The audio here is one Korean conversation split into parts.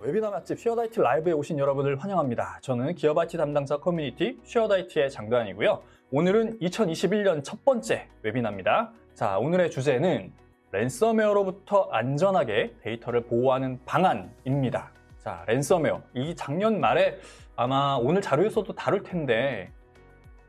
웨비나 맛집 쉐어다이트 라이브에 오신 여러분을 환영합니다. 저는 기업 IT 담당자 커뮤니티 쉐어다이트의 장도환이고요. 오늘은 2021년 첫 번째 웨비나입니다. 자, 오늘의 주제는 랜섬웨어로부터 안전하게 데이터를 보호하는 방안입니다. 자, 랜섬웨어. 이 작년 말에 아마 오늘 자료에서도 다룰 텐데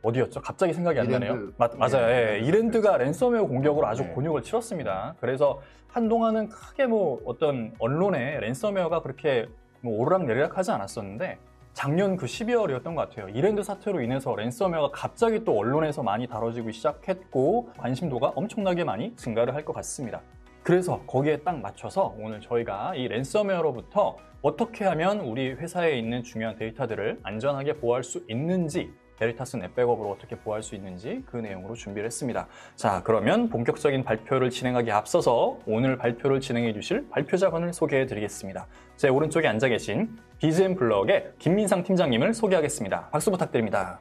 어디였죠? 갑자기 생각이 안 나네요. 맞아요. 예, 이랜드가 랜섬웨어 공격으로 아주 곤욕을 치렀습니다. 그래서 한동안은 크게 어떤 언론에 랜섬웨어가 그렇게 오르락내리락 하지 않았었는데 작년 그 12월이었던 것 같아요. 이랜드 사태로 인해서 랜섬웨어가 갑자기 또 언론에서 많이 다뤄지기 시작했고 관심도가 엄청나게 많이 증가를 할 것 같습니다. 그래서 거기에 딱 맞춰서 오늘 저희가 이 랜섬웨어로부터 어떻게 하면 우리 회사에 있는 중요한 데이터들을 안전하게 보호할 수 있는지, 베리타스 넷백업으로 어떻게 보호할 수 있는지 그 내용으로 준비를 했습니다. 자, 그러면 본격적인 발표를 진행하기에 앞서서 오늘 발표를 진행해 주실 발표자분을 소개해 드리겠습니다. 제 오른쪽에 앉아 계신 BGM 블럭의 김민상 팀장님을 소개하겠습니다. 박수 부탁드립니다.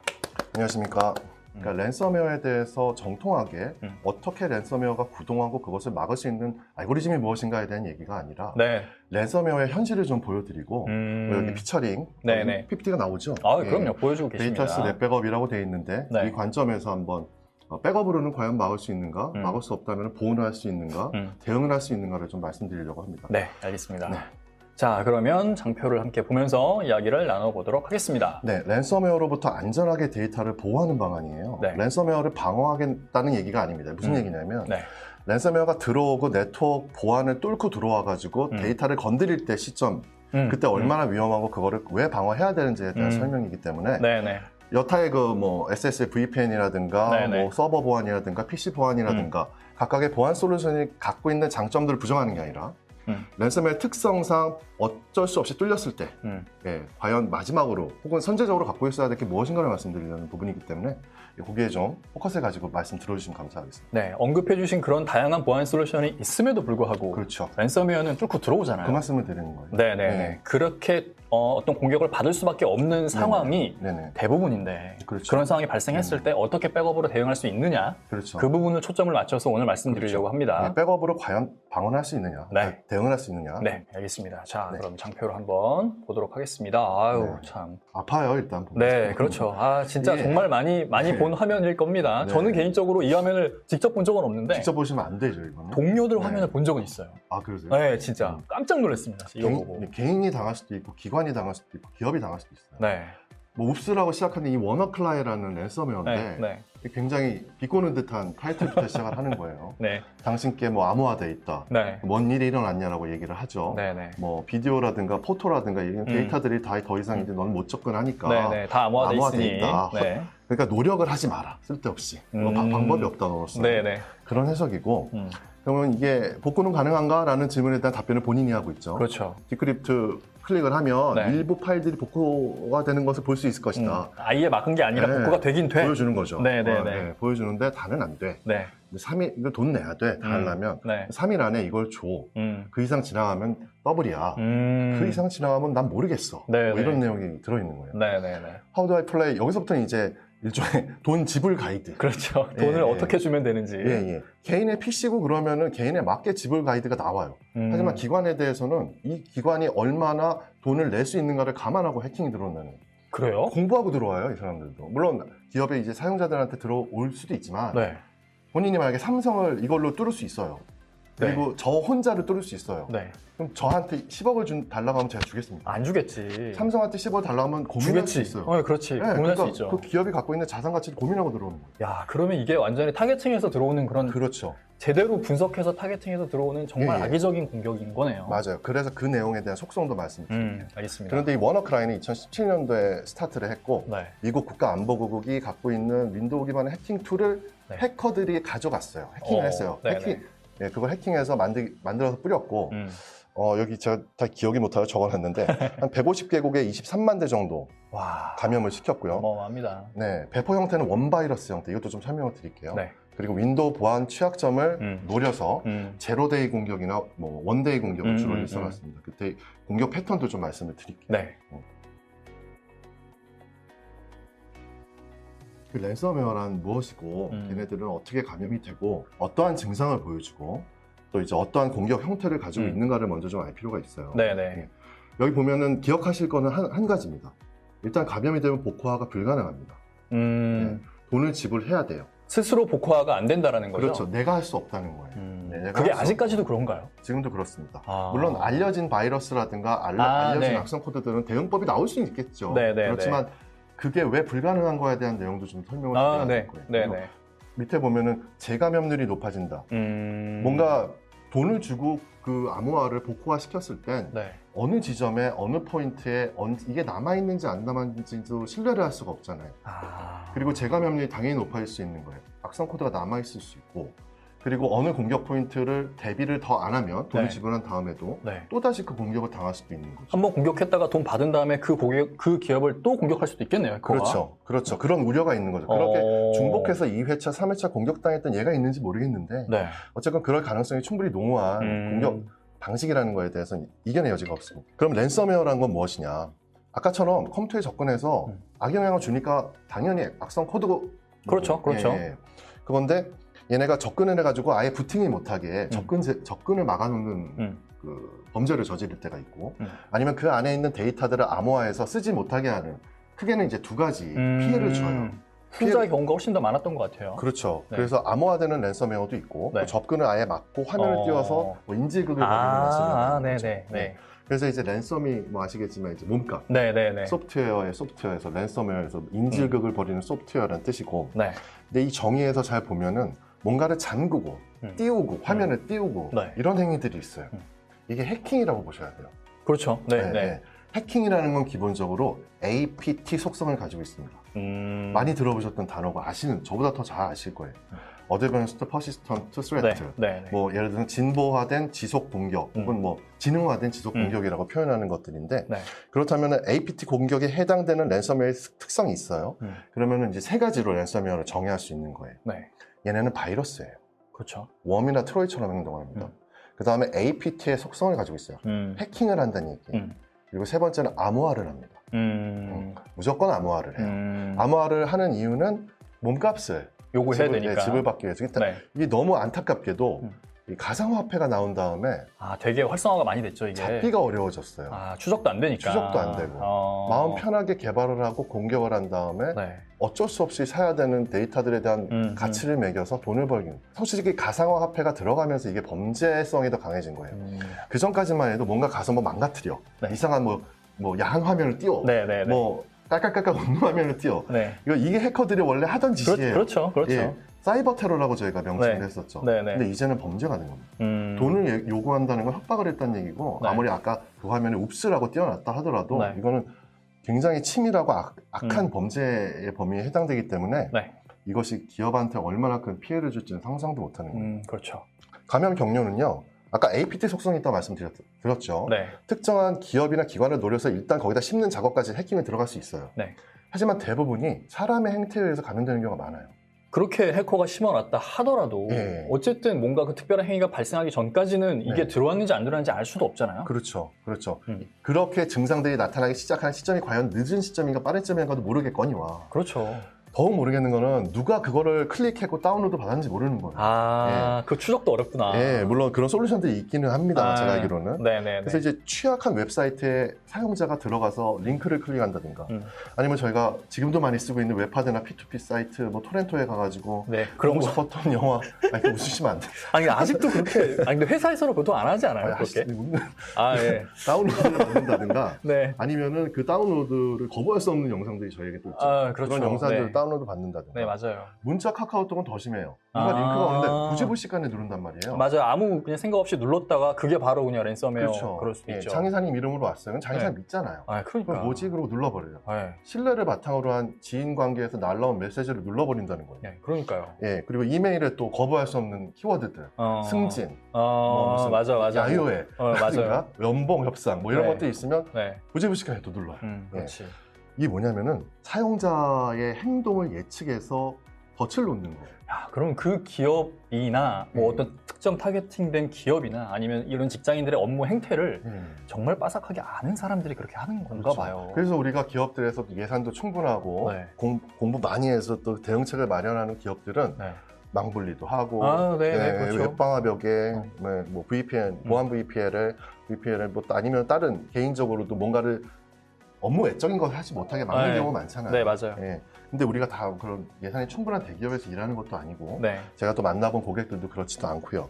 안녕하십니까. 그러니까 랜섬웨어에 대해서 정통하게 어떻게 랜섬웨어가 구동하고 그것을 막을 수 있는 알고리즘이 무엇인가에 대한 얘기가 아니라 랜섬웨어의 현실을 좀 보여드리고 여기 피처링, PPT가 나오죠? 그럼요. 보여주고 계십니다. 베리타스 넷백업이라고 되어 있는데 이 관점에서 한번 백업으로는 과연 막을 수 있는가, 막을 수 없다면 보호를 할 수 있는가, 대응을 할 수 있는가를 좀 말씀드리려고 합니다. 네, 알겠습니다. 자, 그러면 장표를 함께 보면서 이야기를 나눠보도록 하겠습니다. 네, 랜섬웨어로부터 안전하게 데이터를 보호하는 방안이에요. 랜섬웨어를 방어하겠다는 얘기가 아닙니다. 무슨 얘기냐면 랜섬웨어가 들어오고 네트워크 보안을 뚫고 들어와가지고 데이터를 건드릴 때 시점, 그때 얼마나 위험하고 그거를 왜 방어해야 되는지에 대한 설명이기 때문에 여타의 SSL VPN이라든가 서버 보안이라든가 PC 보안이라든가 각각의 보안 솔루션이 갖고 있는 장점들을 부정하는 게 아니라 랜섬웨어의 특성상 어쩔 수 없이 뚫렸을 때 과연 마지막으로 혹은 선제적으로 갖고 있어야 될 게 무엇인가를 말씀드리려는 부분이기 때문에 거기에 좀 포커스를 가지고 말씀 들어주시면 감사하겠습니다. 네, 언급해주신 그런 다양한 보안 솔루션이 있음에도 불구하고 랜섬웨어는 뚫고 들어오잖아요. 그 말씀을 드리는 거예요. 네네. 그렇게 어떤 공격을 받을 수밖에 없는 상황이 대부분인데 그런 상황이 발생했을 때 어떻게 백업으로 대응할 수 있느냐 그 부분을 초점을 맞춰서 오늘 말씀드리려고 합니다. 백업으로 과연 방어할 수 있느냐, 대응을 할 수 있느냐. 네, 알겠습니다. 자, 그럼 장표를 한번 보도록 하겠습니다. 아유, 참 아파요, 일단. 네, 그렇죠. 진짜 정말 많이 본 화면일 겁니다. 저는 개인적으로 이 화면을 직접 본 적은 없는데 직접 보시면 안 되죠, 이거는. 동료들 화면을 본 적은 있어요. 아, 그러세요? 네, 진짜 깜짝 놀랐습니다. 이거 보고. 개인이 당할 수도 있고 기관이 당할 수도 있고 기업이 당할 수도 있어요. 옵스라고 시작하는 이 워너클라이라는 랜섬웨어인데 굉장히 비꼬는 듯한 타이틀부터 시작을 하는 거예요. 당신께 암호화돼 있다. 뭔 일이 일어났냐라고 얘기를 하죠. 비디오라든가 포토라든가 이런 데이터들이 다 더 이상 이제 넌 못 접근하니까 다 암호화돼 있다. 그러니까 노력을 하지 마라. 쓸데없이. 방법이 없다 너로서. 그런 해석이고 그러면 이게 복구는 가능한가라는 질문에 대한 답변을 본인이 하고 있죠. 디크립트 클릭을 하면 일부 파일들이 복구가 되는 것을 볼 수 있을 것이다. 아예 막은 게 아니라 복구가 되긴 돼. 보여주는 거죠. 보여주는데 다는 안 돼. 3일, 이거 돈 내야 돼. 다 하려면. 3일 안에 이걸 줘. 그 이상 지나가면 더블이야. 그 이상 지나가면 난 모르겠어. 이런 내용이 들어있는 거예요. How do I play? 여기서부터는 이제 일종의 돈 지불 가이드. 돈을 어떻게 주면 되는지. 개인의 PC고 그러면은 개인에 맞게 지불 가이드가 나와요. 하지만 기관에 대해서는 이 기관이 얼마나 돈을 낼 수 있는가를 감안하고 해킹이 들어오면 그래요? 공부하고 들어와요, 이 사람들도. 물론 기업의 이제 사용자들한테 들어올 수도 있지만 본인이 만약에 삼성을 이걸로 뚫을 수 있어요. 그리고 저 혼자를 뚫을 수 있어요. 그럼 저한테 10억을 달라고 하면 제가 주겠습니다. 안 주겠지. 삼성한테 10억 달라고 하면 고민할 수 있어요. 그렇지. 고민할 수 있죠. 그 기업이 갖고 있는 자산 가치를 고민하고 들어오는 거예요. 야, 그러면 이게 완전히 타겟팅해서 들어오는 그런 제대로 분석해서 타겟팅해서 들어오는 정말 악의적인 공격인 거네요. 맞아요. 그래서 그 내용에 대한 속성도 말씀드릴게요. 알겠습니다. 그런데 이 워너크라이는 2017년도에 스타트를 했고 미국 국가안보국이 갖고 있는 윈도우 기반의 해킹 툴을 해커들이 가져갔어요. 해킹을 했어요. 그걸 해킹해서 만들어서 뿌렸고 여기 제가 다 기억이 못하여 적어놨는데 한 150개국에 23만 대 정도 감염을 시켰고요. 어마어마합니다. 배포 형태는 원바이러스 형태, 이것도 좀 설명을 드릴게요. 그리고 윈도우 보안 취약점을 노려서 제로데이 공격이나 원데이 공격을 주로 일어났습니다. 그때 공격 패턴도 좀 말씀을 드릴게요. 그 랜섬웨어란 무엇이고 걔네들은 어떻게 감염이 되고 어떠한 증상을 보여주고 또 이제 어떠한 공격 형태를 가지고 있는가를 먼저 좀 알 필요가 있어요. 여기 보면은 기억하실 거는 한 가지입니다. 일단 감염이 되면 복구화가 불가능합니다. 네, 돈을 지불해야 돼요. 스스로 복구화가 안 된다라는 거죠? 그렇죠. 내가 할 수 없다는 거예요. 네, 그게 아직까지도 그런가요? 지금도 그렇습니다. 물론 알려진 바이러스라든가 알려진 네. 악성 코드들은 대응법이 나올 수는 있겠죠. 네, 그렇지만 그게 왜 불가능한 거에 대한 내용도 좀 설명을 드려야 될 거예요. 네. 밑에 보면은 재감염률이 높아진다. 뭔가 돈을 주고 그 암호화를 복구화 시켰을 땐 어느 지점에 어느 포인트에 이게 남아있는지 안 남아있는지도 신뢰를 할 수가 없잖아요. 그리고 재감염률이 당연히 높아질 수 있는 거예요. 악성 코드가 남아있을 수 있고, 그리고 어느 공격 포인트를 대비를 더 안 하면 돈을 지불한 다음에도 또다시 그 공격을 당할 수도 있는 거죠. 한번 공격했다가 돈 받은 다음에 그 기업을 또 공격할 수도 있겠네요. 그렇죠. 그런 우려가 있는 거죠. 그렇게 중복해서 2회차, 3회차 공격당했던 예가 있는지 모르겠는데 어쨌건 그럴 가능성이 충분히 농후한 공격 방식이라는 거에 대해서는 이견의 여지가 없습니다. 그럼 랜섬웨어라는 건 무엇이냐? 아까처럼 컴퓨터에 접근해서 악영향을 주니까 당연히 악성 코드고 그렇죠. 그건데 얘네가 접근을 해가지고 아예 부팅이 못하게 접근을 막아놓는 그 범죄를 저지를 때가 있고 아니면 그 안에 있는 데이터들을 암호화해서 쓰지 못하게 하는 크게는 이제 두 가지 피해를 줘요. 후자의 경우가 훨씬 더 많았던 것 같아요. 그렇죠. 그래서 암호화되는 랜섬웨어도 있고 또 접근을 아예 막고 화면을 띄워서 뭐 인질극을 벌이는 랜섬웨어. 그래서 이제 랜섬이 뭐 아시겠지만 이제 몸값, 소프트웨어에서 랜섬웨어에서 인질극을 벌이는 소프트웨어라는 뜻이고, 근데 이 정의에서 잘 보면은 뭔가를 잠그고 띄우고 화면을 띄우고 이런 행위들이 있어요. 이게 해킹이라고 보셔야 돼요. 그렇죠. 해킹이라는 건 기본적으로 APT 속성을 가지고 있습니다. 많이 들어보셨던 단어가 저보다 더 잘 아실 거예요. Advanced Persistent Threat. 뭐 예를 들면 진보화된 지속 공격 혹은 뭐 지능화된 지속 공격이라고 표현하는 것들인데 그렇다면 APT 공격에 해당되는 랜섬웨어의 특성이 있어요. 그러면 이제 세 가지로 랜섬웨어를 정의할 수 있는 거예요. 얘네는 바이러스예요. 그렇죠. 웜이나 트로이처럼 행동합니다. 그 다음에 APT의 속성을 가지고 있어요. 해킹을 한다는 얘기예요. 그리고 세 번째는 암호화를 합니다. 무조건 암호화를 해요. 암호화를 하는 이유는 몸값을 요구해야 되니까. 지불받기 위해서. 이게 너무 안타깝게도 이 가상화폐가 나온 다음에 되게 활성화가 많이 됐죠, 이게. 잡기가 어려워졌어요. 추적도 안 되니까. 추적도 안 되고 마음 편하게 개발을 하고 공격을 한 다음에 어쩔 수 없이 사야 되는 데이터들에 대한 가치를 매겨서 돈을 벌긴. 솔직히 가상화폐가 들어가면서 이게 범죄성이 더 강해진 거예요. 그 전까지만 해도 뭔가 가서 뭐 망가뜨려 이상한 뭐 야한 화면을 띄워 뭐 깔깔깔깔 웃는 화면을 띄워 이게 해커들이 원래 하던 짓이에요. 그렇죠. 사이버 테러라고 저희가 명칭을 했었죠. 근데 이제는 범죄가 된 겁니다. 돈을 요구한다는 건 협박을 했다는 얘기고 아무리 아까 그 화면에 웁스라고 띄워놨다 하더라도 이거는 굉장히 치밀하고 악한 범죄의 범위에 해당되기 때문에 이것이 기업한테 얼마나 큰 피해를 줄지는 상상도 못하는 거예요. 그렇죠. 감염 경로는요. 아까 APT 속성이 있다고 말씀드렸죠. 특정한 기업이나 기관을 노려서 일단 거기다 심는 작업까지 해킹에 들어갈 수 있어요. 하지만 대부분이 사람의 행태에 의해서 감염되는 경우가 많아요. 그렇게 해커가 심어놨다 하더라도 어쨌든 뭔가 그 특별한 행위가 발생하기 전까지는 이게 들어왔는지 안 들어왔는지 알 수도 없잖아요. 그렇죠. 그렇게 증상들이 나타나기 시작한 시점이 과연 늦은 시점인가 빠른 시점인가도 모르겠거니와 그렇죠. 더욱 모르겠는 거는 누가 그거를 클릭했고 다운로드 받았는지 모르는 거예요. 그 추적도 어렵구나. 물론 그런 솔루션들이 있기는 합니다. 제가 알기로는. 그래서 이제 취약한 웹사이트에 사용자가 들어가서 링크를 클릭한다든가 아니면 저희가 지금도 많이 쓰고 있는 웹하드나 P2P 사이트 뭐 토렌토에 가가지고 그런 보고 싶었던 영화 웃으시면 안 돼요. 아직도 그렇게 근데 회사에서는 보통 안 하지 않아요? 그렇게? 다운로드를 받는다든가 아니면은 그 다운로드를 거부할 수 없는 영상들이 저희에게 또 있죠. 그런 영상들을 다운로드 받는다든가. 맞아요. 문자 카카오톡은 더 심해요. 뭔가 링크가 오는데 굳이 볼 시간에 누른단 말이에요. 맞아요. 아무 그냥 생각 없이 눌렀다가 그게 바로 그냥 랜섬웨어 그럴 수도 있죠. 장의사님 이름으로 왔어요. 장의사님 믿잖아요. 그러니까. 뭐지? 그러고 눌러버려요. 신뢰를 바탕으로 한 지인 관계에서 날라온 메시지를 눌러버린다는 거예요. 그러니까요. 그리고 이메일에 또 거부할 수 없는 키워드들, 승진, 맞아. 야유회, 맞아요. 연봉 협상 뭐 이런 것들이 있으면 굳이 볼 시간에 또 눌러요. 그렇지. 이게 뭐냐면은 사용자의 행동을 예측해서 덫을 놓는 거예요. 그럼 그 기업이나 뭐 어떤 특정 타겟팅된 기업이나 아니면 이런 직장인들의 업무 행태를 정말 빠삭하게 아는 사람들이 그렇게 하는 건가 봐요. 그래서 우리가 기업들에서 예산도 충분하고 공부 많이 해서 또 대응책을 마련하는 기업들은 망분리도 하고, 그렇죠. 웹방화벽에 뭐 VPN, 보안 VPN을 뭐 아니면 다른 개인적으로도 뭔가를 업무 외적인 걸 하지 못하게 막는 경우가 많잖아요. 네, 맞아요. 근데 우리가 다 그런 예산이 충분한 대기업에서 일하는 것도 아니고, 네. 제가 또 만나본 고객들도 그렇지도 않고요.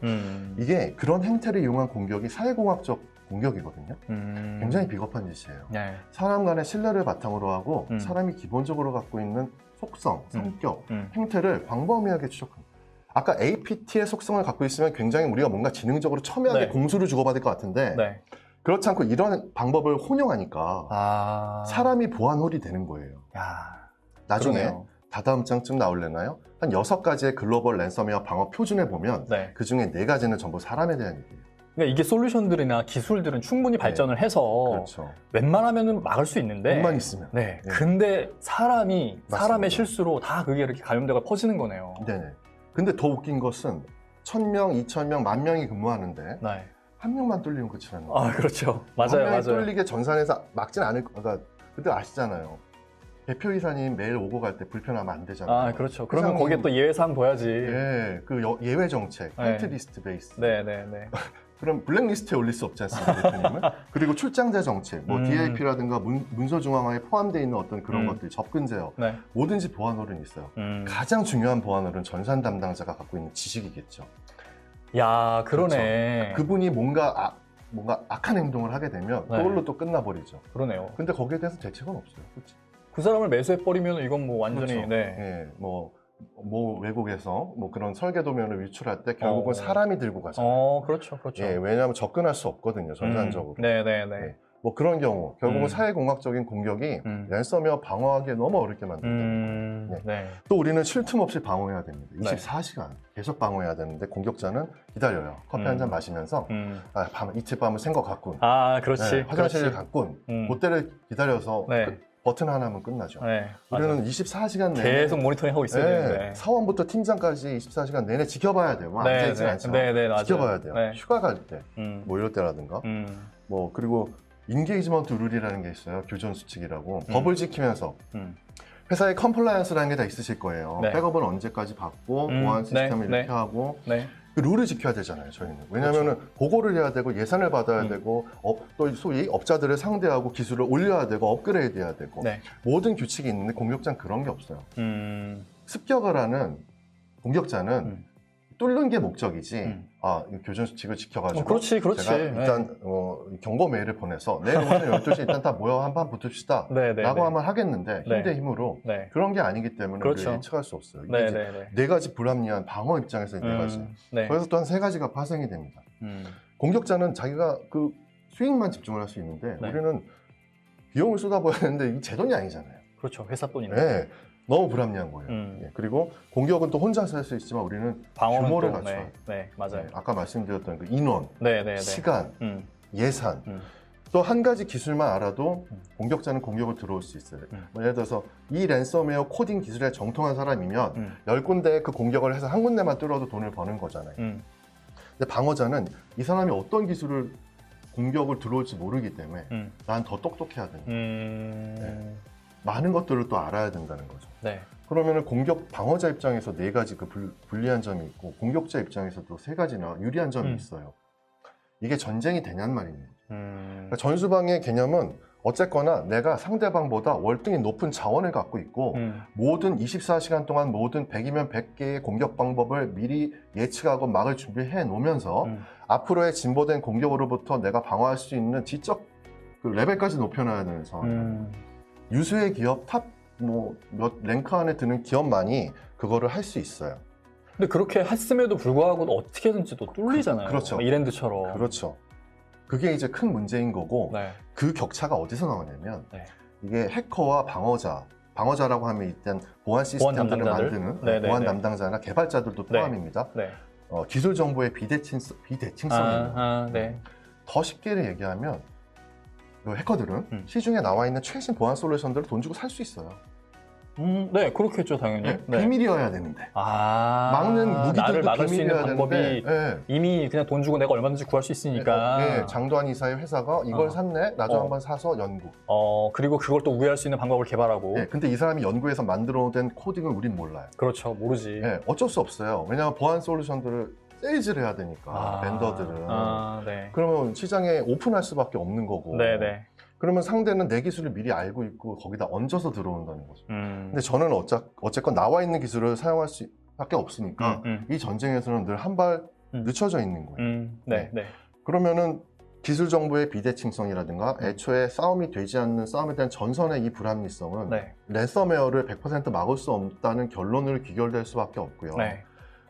이게 그런 행태를 이용한 공격이 사회공학적 공격이거든요. 굉장히 비겁한 짓이에요. 네. 사람 간의 신뢰를 바탕으로 하고 사람이 기본적으로 갖고 있는 속성, 성격, 행태를 광범위하게 추적합니다. 아까 APT의 속성을 갖고 있으면 굉장히 우리가 뭔가 지능적으로 첨예하게 공수를 주고받을 것 같은데 그렇지 않고 이런 방법을 혼용하니까 사람이 보안홀이 되는 거예요. 나중에 그러네요. 다다음 장쯤 나올래나요? 한 6가지의 글로벌 랜섬웨어 방어 표준을 보면 그 중에 4가지는 전부 사람에 대한 얘기예요. 그러니까 이게 솔루션들이나 기술들은 충분히 발전을 해서 그렇죠. 웬만하면 막을 수 있는데 돈만 있으면. 근데 사람의 맞습니다. 실수로 다 그게 이렇게 감염되고 퍼지는 거네요. 네네. 근데 더 웃긴 것은 1000명, 2000명, 10,000명이 근무하는데 한 명만 뚫리면 끝이라는 거예요. 그렇죠. 한 맞아요. 명이 뚫리게 전산에서 막진 않을 거니까 그때 아시잖아요. 대표이사님 매일 오고 갈 때 불편하면 안 되잖아요. 그렇죠. 그러면 거기에 또 예외사항 둬야지. 그 예외 정책, 화이트리스트 베이스. 네네네. 그럼 블랙리스트에 올릴 수 없지 않습니까, 대표님은? 그리고 출장자 정책, 뭐 DAP라든가 문서 중앙화에 포함되어 있는 어떤 그런 것들, 접근 제어, 뭐든지 보안홀은 있어요. 가장 중요한 보안홀은 전산 담당자가 갖고 있는 지식이겠죠. 야, 그러네. 그렇죠. 그분이 뭔가 악한 행동을 하게 되면 그걸로 또 끝나버리죠. 그러네요. 근데 거기에 대해서 대책은 없어요. 그렇죠? 그 사람을 매수해버리면 이건 뭐 완전히 그렇죠. 뭐 외국에서 뭐 그런 설계 도면을 유출할 때 결국은 사람이 들고 가잖아요. 그렇죠. 왜냐하면 접근할 수 없거든요, 전산적으로. 뭐 그런 경우 결국은 사회공학적인 공격이 랜섬웨어 방어하기에 너무 어렵게 만든다. 또 우리는 쉴 틈 없이 방어해야 됩니다. 24시간 계속 방어해야 되는데 공격자는 기다려요. 커피 한 잔 마시면서 이틀 밤을 샌 것 같군. 그렇지. 화장실을 갔군. 그때를 기다려서 버튼 하나면 끝나죠. 우리는 24시간 내내 계속 모니터링하고 있어야 되는데 사원부터 팀장까지 24시간 내내 지켜봐야 돼요. 앉아있진 않지만 지켜봐야 돼요. 휴가 갈 때, 뭐 이럴 때라든가 뭐 그리고 인게이지먼트 룰이라는 게 있어요. 교전 수칙이라고. 법을 지키면서 회사에 컴플라이언스라는 게 다 있으실 거예요. 백업은 언제까지 받고 보안 시스템을 이렇게 하고 그 룰을 지켜야 되잖아요, 저희는. 왜냐면은 보고를 해야 되고 예산을 받아야 되고 또 소위 업자들을 상대하고 기술을 올려야 되고 업그레이드 해야 되고 모든 규칙이 있는데 공격자는 그런 게 없어요. 습격을 하는 공격자는 뚫는 게 목적이지 이 교전 수칙을 지켜가지고 그렇지. 제가 일단 경고 메일을 보내서 내일 오전 12시에 일단 다 모여 한판 붙읍시다 라고 하면 하겠는데 힘 대 힘으로 그런 게 아니기 때문에 우리가 예측할 수 없어요. 이게 4가지 불합리한 방어 입장에서 4가지 그래서 또 한 3가지가 파생이 됩니다. 공격자는 자기가 그 수익만 집중을 할 수 있는데 우리는 비용을 쏟아부어야 되는데 이게 제 돈이 아니잖아요. 그렇죠. 회사 돈인데 너무 불합리한 거예요. 그리고 공격은 또 혼자서 할 수 있지만 우리는 규모를 갖춰요. 맞아요. 아까 말씀드렸던 그 인원, 시간, 예산. 또 한 가지 기술만 알아도 공격자는 공격을 들어올 수 있어요. 예를 들어서 이 랜섬웨어 코딩 기술에 정통한 사람이면 10군데 그 공격을 해서 한 군데만 뚫어도 돈을 버는 거잖아요. 근데 방어자는 이 사람이 어떤 기술을 공격을 들어올지 모르기 때문에 난 더 똑똑해야 된다. 많은 것들을 또 알아야 된다는 거죠. 그러면은 방어자 입장에서 4가지 그 불리한 점이 있고 공격자 입장에서도 3가지나 유리한 점이 있어요. 이게 전쟁이 되냔 말입니다. 그러니까 전수방의 개념은 어쨌거나 내가 상대방보다 월등히 높은 자원을 갖고 있고 모든 24시간 동안 모든 100이면 100개의 공격 방법을 미리 예측하고 막을 준비해 놓으면서 앞으로의 진보된 공격으로부터 내가 방어할 수 있는 지적 그 레벨까지 높여놔야 되는 상황입니다. 유수의 기업 몇 랭크 안에 드는 기업만이 그거를 할 수 있어요. 근데 그렇게 했음에도 불구하고 어떻게든지 또 뚫리잖아요. 그렇죠. 이랜드처럼. 그렇죠. 그게 이제 큰 문제인 거고 그 격차가 어디서 나오냐면 이게 해커와 방어자라고 하면 일단 보안 시스템들을 만드는 보안 담당자나 개발자들도 포함입니다. 기술 정보의 비대칭성입니다. 더 쉽게 얘기하면 해커들은 시중에 나와 있는 최신 보안 솔루션들을 돈 주고 살 수 있어요. 네, 그렇겠죠, 당연히. 네, 네. 비밀이어야 되는데. 막는 무기들도 나를 막을 수 있는 방법이 네. 이미 그냥 돈 주고 내가 얼마든지 구할 수 있으니까. 네, 장도환 이사의 회사가 이걸 샀네? 나중에 한번 사서 연구. 그리고 그걸 또 우회할 수 있는 방법을 개발하고. 네, 근데 이 사람이 연구해서 만들어낸 코딩을 우린 몰라요. 그렇죠, 모르지. 네, 어쩔 수 없어요. 왜냐하면 보안 솔루션들을 세일즈를 해야 되니까, 벤더들은. 네. 그러면 시장에 오픈할 수밖에 없는 거고. 네네. 그러면 상대는 내 기술을 미리 알고 있고 거기다 얹어서 들어온다는 거죠. 근데 저는 어쨌건 나와 있는 기술을 사용할 수밖에 없으니까 이 전쟁에서는 늘 한 발 늦춰져 있는 거예요. 네. 그러면은 기술 정보의 비대칭성이라든가 애초에 싸움이 되지 않는 싸움에 대한 전선의 이 불합리성은 네. 랜섬웨어를 100% 막을 수 없다는 결론을 귀결될 수밖에 없고요. 네.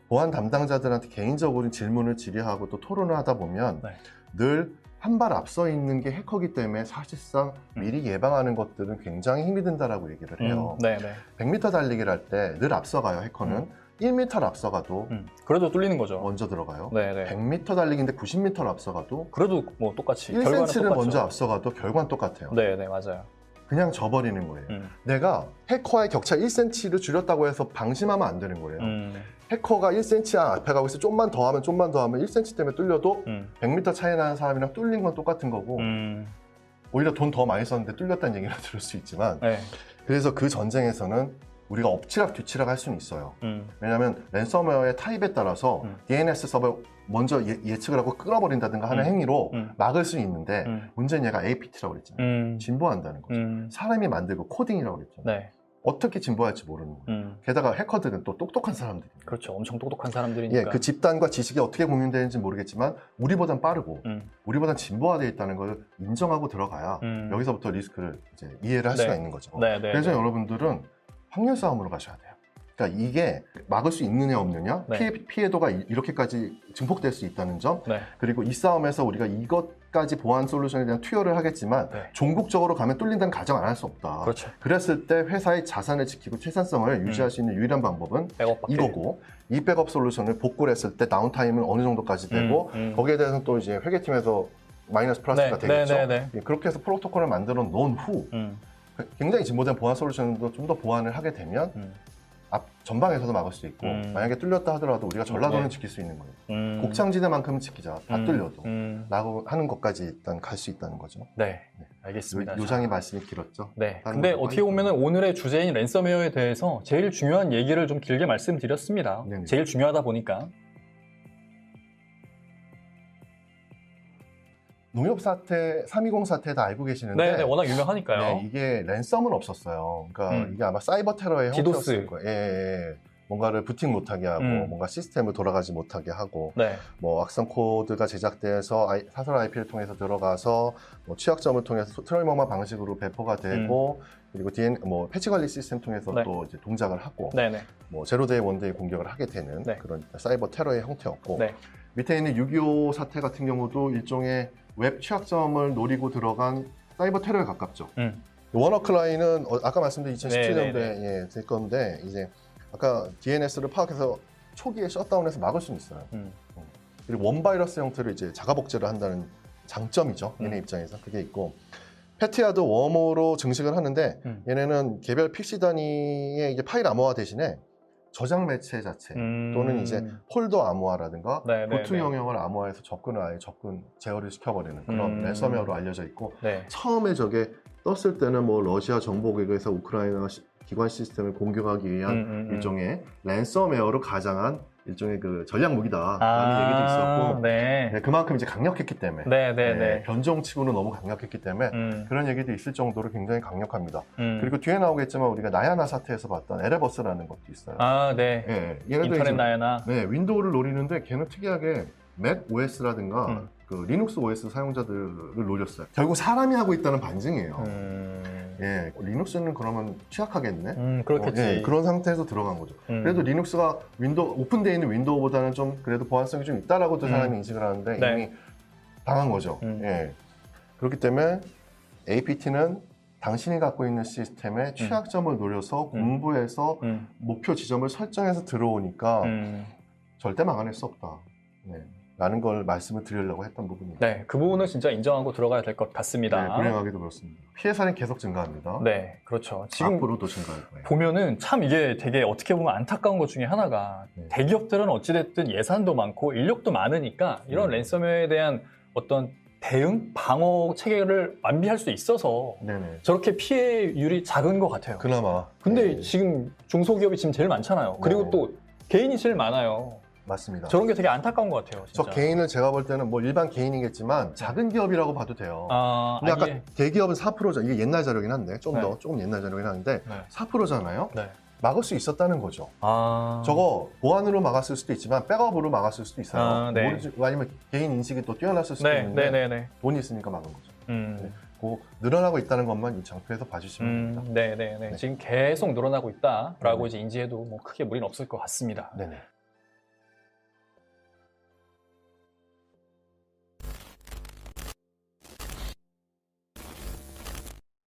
보안 담당자들한테 개인적으로 질문을 질의하고 또 토론을 하다 보면 네. 늘 한 발 앞서 있는 게 해커기 때문에 사실상 미리 예방하는 것들은 굉장히 힘이 든다라고 얘기를 해요. 100m 달리기를 할 때 늘 앞서가요, 해커는. 1m를 앞서가도 그래도 뚫리는 거죠. 먼저 들어가요. 네네. 100m 달리기인데 90m를 앞서가도 그래도 뭐 똑같이 1cm를 먼저 앞서가도 결과는 똑같아요. 네네, 맞아요. 그냥 져버리는 거예요. 내가 해커와의 격차 1cm를 줄였다고 해서 방심하면 안 되는 거예요. 해커가 1cm 앞에 가고 있어 좀만 더 하면 1cm 때문에 뚫려도 100m 차이 나는 사람이랑 뚫린 건 똑같은 거고 오히려 돈 더 많이 썼는데 뚫렸다는 얘기를 들을 수 있지만 네. 그래서 그 전쟁에서는 우리가 엎치락 뒤치락 할 수는 있어요. 왜냐하면 랜섬웨어의 타입에 따라서 DNS 서버 먼저 예측을 하고 끊어버린다든가 하는 행위로 막을 수 있는데 문제는 얘가 APT라고 그랬잖아요. 진보한다는 거죠. 사람이 만들고 코딩이라고 그랬잖아요. 네. 어떻게 진보할지 모르는 거예요. 게다가 해커들은 또 똑똑한 사람들이에요. 그렇죠. 엄청 똑똑한 사람들이니까. 예, 그 집단과 지식이 어떻게 공유되는지 모르겠지만 우리보단 빠르고 우리보단 진보화되어 있다는 걸 인정하고 들어가야 여기서부터 리스크를 이제 이해를 할 수가 있는 거죠. 그래서 여러분들은 확률 싸움으로 가셔야 돼요. 그러니까 이게 막을 수 있느냐 없느냐, 피해도가 이렇게까지 증폭될 수 있다는 점, 그리고 이 싸움에서 우리가 이것까지 보안 솔루션에 대한 투여를 하겠지만 종국적으로 가면 뚫린다는 가정 안 할 수 없다. 그렇죠. 그랬을 때 회사의 자산을 지키고 생산성을 유지할 수 있는 유일한 방법은 백업밖에. 이거고, 이 백업 솔루션을 복구를 했을 때 다운타임은 어느 정도까지 되고 거기에 대해서는 또 이제 회계팀에서 마이너스 플러스가 되겠죠. 예, 그렇게 해서 프로토콜을 만들어 놓은 후 굉장히 진보된 보안 솔루션도 좀 더 보완을 하게 되면 앞 전방에서도 막을 수 있고 만약에 뚫렸다 하더라도 우리가 전라도는 지킬 수 있는 거예요. 곡창지대만큼은 지키자. 다 뚫려도. 라고 하는 것까지 일단 갈 수 있다는 거죠. 네, 알겠습니다. 요장의 말씀이 길었죠. 네, 근데 어떻게 보면 오늘의 주제인 랜섬웨어에 대해서 제일 중요한 얘기를 좀 길게 말씀드렸습니다. 네네. 제일 중요하다 보니까. 농협 사태, 320 사태 다 알고 계시는데 네, 워낙 유명하니까요. 네, 이게 랜섬은 없었어요. 그러니까 이게 아마 사이버 테러의 형태였을 거예요. 예. 뭔가를 부팅 못하게 하고 뭔가 시스템을 돌아가지 못하게 하고 뭐 악성 코드가 제작돼서 사설 IP를 통해서 들어가서 뭐 취약점을 통해서 트롤머마 방식으로 배포가 되고 그리고 뭐 패치 관리 시스템 통해서 또 이제 동작을 하고 뭐 제로데이 원데이 공격을 하게 되는 그런 사이버 테러의 형태였고 밑에 있는 6.25 사태 같은 경우도 일종의 웹 취약점을 노리고 들어간 사이버 테러에 가깝죠. 워너클라이는 아까 말씀드린 2017년도에 될 건데 이제 아까 DNS를 파악해서 초기에 셧다운해서 막을 수는 있어요. 그리고 원바이러스 형태로 이제 자가 복제를 한다는 장점이죠. 얘네 입장에서 그게 있고 패티아드 웜으로 증식을 하는데 얘네는 개별 픽시 단위의 이제 파일 암호화 대신에 저장 매체 자체 또는 이제 폴더 암호화라든가 보트 영역을 암호화해서 접근 제어를 시켜버리는 그런 랜섬웨어로 알려져 있고 처음에 저게 떴을 때는 뭐 러시아 정보국에서 우크라이나 기관 시스템을 공격하기 위한 일종의 랜섬웨어로 가장한 일종의 그 전략 무기다라는 얘기도 있었고 그만큼 이제 강력했기 때문에 변종치고는 너무 강력했기 때문에 그런 얘기도 있을 정도로 굉장히 강력합니다. 그리고 뒤에 나오겠지만 우리가 나야나 사태에서 봤던 에레버스라는 것도 있어요. 인터넷 나야나. 윈도우를 노리는데 걔는 특이하게 맥 OS라든가 그 리눅스 OS 사용자들을 노렸어요. 결국 사람이 하고 있다는 반증이에요. 리눅스는 그러면 취약하겠네? 그렇겠지. 그런 상태에서 들어간 거죠. 그래도 리눅스가 오픈되어 있는 윈도우보다는 좀 그래도 보안성이 좀 있다라고도 사람이 인식을 하는데 이미 당한 거죠. 그렇기 때문에 APT는 당신이 갖고 있는 시스템의 취약점을 노려서 공부해서 목표 지점을 설정해서 들어오니까 절대 막아낼 수 없다. 라는 걸 말씀을 드리려고 했던 부분입니다. 네, 그 부분은 진짜 인정하고 들어가야 될 것 같습니다. 네, 불행하게도 그렇습니다. 피해 사례는 계속 증가합니다. 네, 그렇죠. 지금 앞으로도 증가할 거예요. 보면은 참 이게 되게 어떻게 보면 안타까운 것 중에 하나가 대기업들은 어찌됐든 예산도 많고 인력도 많으니까 이런 랜섬웨어에 대한 어떤 대응, 방어 체계를 완비할 수 있어서 네네. 저렇게 피해율이 작은 것 같아요. 그나마. 근데 네. 지금 중소기업이 지금 제일 많잖아요. 그리고 네. 또 개인이 제일 많아요. 맞습니다. 저런 게 되게 안타까운 것 같아요. 진짜. 저 개인을 제가 볼 때는 뭐 일반 개인이겠지만 작은 기업이라고 봐도 돼요. 근데 아까 이게... 대기업은 4%죠. 이게 옛날 자료긴 한데 네. 조금 옛날 자료긴 한데 네. 4%잖아요. 네. 막을 수 있었다는 거죠. 저거 보안으로 막았을 수도 있지만 백업으로 막았을 수도 있어요. 네. 모르지, 아니면 개인 인식이 또 뛰어났을 수도 있는데 네. 돈이 있으니까 막은 거죠. 네. 그 늘어나고 있다는 것만 이 장표에서 봐주시면 됩니다. 네. 지금 계속 늘어나고 있다라고 이제 인지해도 뭐 크게 무리는 없을 것 같습니다. 네네.